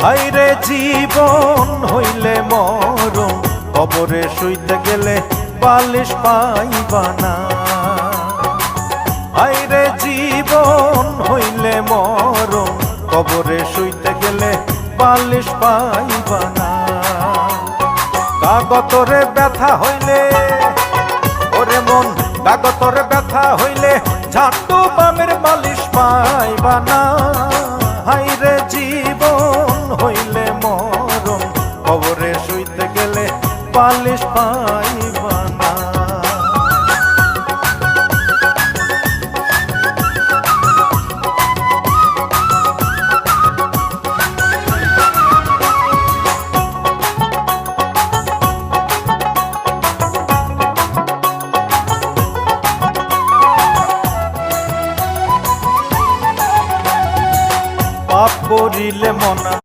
আইরে জীবন হইলে মরণ, কবরে শুইতে গেলে বালিশ পাইবা না। আইরে জীবন হইলে মরণ, কবরে শুইতে গেলে বালিশ পাইবা না। কাগতরে ব্যথা হইলে ওরে মন, কাগতরে ব্যথা হইলে ঝাট্টু বামের বালিশ পাইবা না। হাইরে জীবন হইলে মরণ, কবরে শুইতে গেলে বালিশ পাইবা না। পাপ করিলে মনা